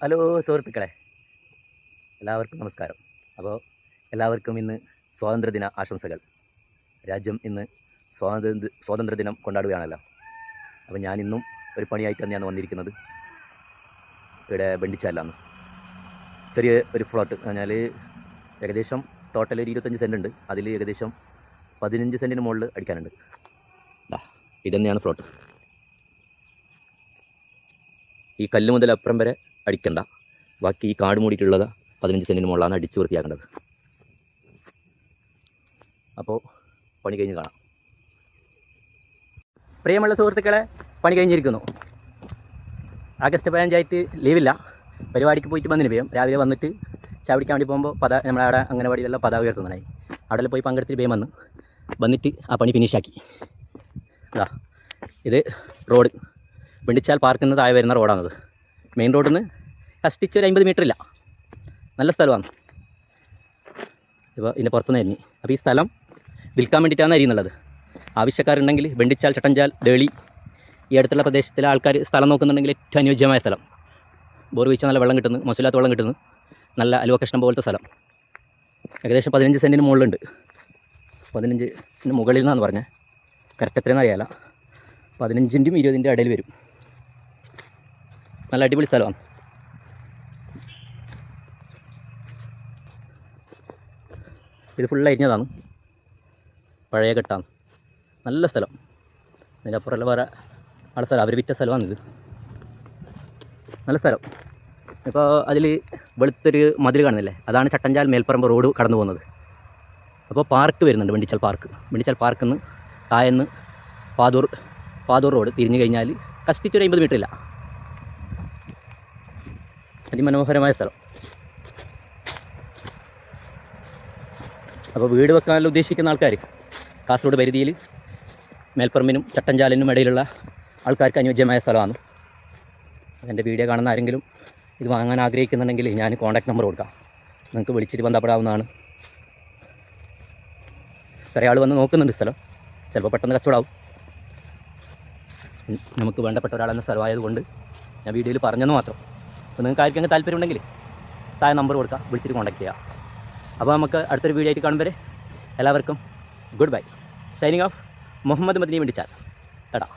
Hello സുഹൃത്തുക്കളെ, എല്ലാവർക്കും നമസ്കാരം. അപ്പോൾ എല്ലാവർക്കും ഇന്ന് സ്വാതന്ത്ര്യദിന ആശംസകൾ. രാജ്യം ഇന്ന് സ്വാതന്ത്ര്യദിനം കൊണ്ടാടുകയാണല്ലോ. അപ്പോൾ ഞാനിന്നും ഒരു പണിയായിട്ട് തന്നെയാണ് വന്നിരിക്കുന്നത്. ഇവിടെ ബണ്ടിച്ചാലാണ് ചെറിയ ഒരു ഫ്ലോട്ട് പറഞ്ഞാൽ ഏകദേശം ടോട്ടൽ ഒരു 25 സെൻറ്റ് ഉണ്ട്. അതിൽ ഏകദേശം 15 സെൻറ്റിന് മുകളിൽ അടിക്കാനുണ്ട്. ഇതന്നെയാണ് ഫ്ലോട്ട്. ഈ കല്ല് മുതൽ അപ്പുറം വരെ അടിക്കണ്ട, ബാക്കി ഈ കാട് മൂടിയിട്ടുള്ളത് 15 സെൻറ്റിന് മുകളിലാണ് അടിച്ച് വൃത്തിയാക്കേണ്ടത്. അപ്പോൾ പണി കഴിഞ്ഞ് കാണാം. പ്രിയമുള്ള സുഹൃത്തുക്കളെ, പണി കഴിഞ്ഞിരിക്കുന്നു. ആഗസ്റ്റ് 15 ലീവില്ല. പരിപാടിക്ക് പോയിട്ട് വന്നിന് വേഗം രാവിലെ വന്നിട്ട് ചായ പിടിക്കാൻ വേണ്ടി പോകുമ്പോൾ നമ്മുടെ അവിടെ അംഗനവാടിയിലെല്ലാം പതാക ഉയർത്തുന്നതായി. അവിടെ പോയി പങ്കെടുത്തിട്ട് വേഗം വന്നിട്ട് ആ പണി ഫിനിഷാക്കി. അതാ ഇത് റോഡ് വെണ്ടിച്ചാൽ പാർക്കിൽ നിന്ന് താഴെ വരുന്ന റോഡാണത്. മെയിൻ റോഡിൽ നിന്ന് കഷ്ടിച്ച് ഒരു 50 മീറ്റർ ഇല്ല. നല്ല സ്ഥലമാണ്. ഇപ്പോൾ ഇതിൻ്റെ പുറത്തുനിന്ന് അരിഞ്ഞ്. അപ്പോൾ ഈ സ്ഥലം വിൽക്കാൻ വേണ്ടിയിട്ടാണ് അരിയുന്നുള്ളത്. ആവശ്യക്കാരുണ്ടെങ്കിൽ വെണ്ടിച്ചാൽ, ചട്ടഞ്ചാൽ, ഡേളി ഈ അടുത്തുള്ള പ്രദേശത്തിലെ ആൾക്കാർ സ്ഥലം നോക്കുന്നുണ്ടെങ്കിൽ ഏറ്റവും അനുയോജ്യമായ സ്ഥലം. ബോർ വീഴ്ച നല്ല വെള്ളം കിട്ടുന്നു, മോശമില്ലാത്ത വെള്ളം കിട്ടുന്നു, നല്ല അലുവ കഷ്ണം പോലത്തെ സ്ഥലം. ഏകദേശം 15 സെൻറ്റിന് മുകളിലുണ്ട്. 15 മുകളിൽ നിന്നാണ് പറഞ്ഞത്. കറക്റ്റ് എത്രയെന്ന് അറിയാല. 15-ൻ്റെയും 20-ൻ്റെയും ഇടയിൽ വരും. നല്ല അടിപൊളി സ്ഥലമാണ്. ഇത് ഫുൾ അരിഞ്ഞതാണ്, പഴയ കെട്ടാണ്. നല്ല സ്ഥലം. അതിൻ്റെ അപ്പുറമല്ല വേറെ ആളെ സ്ഥലം, അവർ വിറ്റ സ്ഥലമാണിത്. നല്ല സ്ഥലം. ഇപ്പോൾ അതിൽ വെളുത്തൊരു മതിൽ കാണുന്നില്ലേ, അതാണ് ചട്ടഞ്ചാൽ മേൽപ്പറമ്പ് റോഡ് കടന്നു പോകുന്നത്. അപ്പോൾ പാർക്ക് വരുന്നുണ്ട്, വെണ്ടിച്ചാൽ പാർക്ക്. വെണ്ടിച്ചാൽ പാർക്കിൽ നിന്ന് താഴെന്ന് പാതൂർ റോഡ് തിരിഞ്ഞു കഴിഞ്ഞാൽ കഷ്ടിച്ചൊരു 50 മീറ്റർ ഇല്ല. അതിമനോഹരമായ സ്ഥലം. അപ്പോൾ വീട് വെക്കാനുള്ള ഉദ്ദേശിക്കുന്ന ആൾക്കാർ കാസർഗോഡ് പരിധിയിൽ മേൽപ്പറമ്പിനും ചട്ടഞ്ചാലിനും ഇടയിലുള്ള ആൾക്കാർക്ക് അനുയോജ്യമായ സ്ഥലമാണ്. എൻ്റെ വീഡിയോ കാണുന്ന ആരെങ്കിലും ഇത് വാങ്ങാൻ ആഗ്രഹിക്കുന്നുണ്ടെങ്കിൽ ഞാൻ കോൺടാക്ട് നമ്പർ കൊടുക്കാം, നിങ്ങൾക്ക് വിളിച്ചിട്ട് ബന്ധപ്പെടാവുന്നതാണ്. കുറേ ആൾ വന്ന് നോക്കുന്നുണ്ട് സ്ഥലം. ചിലപ്പോൾ പെട്ടെന്ന് കച്ചവടമാവും. നമുക്ക് വേണ്ടപ്പെട്ട ഒരാളെന്ന സ്ഥലമായതുകൊണ്ട് ഞാൻ വീഡിയോയിൽ പറഞ്ഞെന്ന് മാത്രം. അപ്പോൾ നിങ്ങൾക്ക് ആർക്കെങ്കിലും താല്പര്യമുണ്ടെങ്കിൽ താഴെ നമ്പർ കൊടുക്കാം, വിളിച്ചിട്ട് കോൺടാക്ട് ചെയ്യാം. അപ്പോൾ നമുക്ക് അടുത്തൊരു വീഡിയോ ആയിട്ട് കാണുമ്പോൾ എല്ലാവർക്കും goodbye. Signing off, Muhammad Madani വെണ്ടിച്ചാൽ. ടാറ്റാ.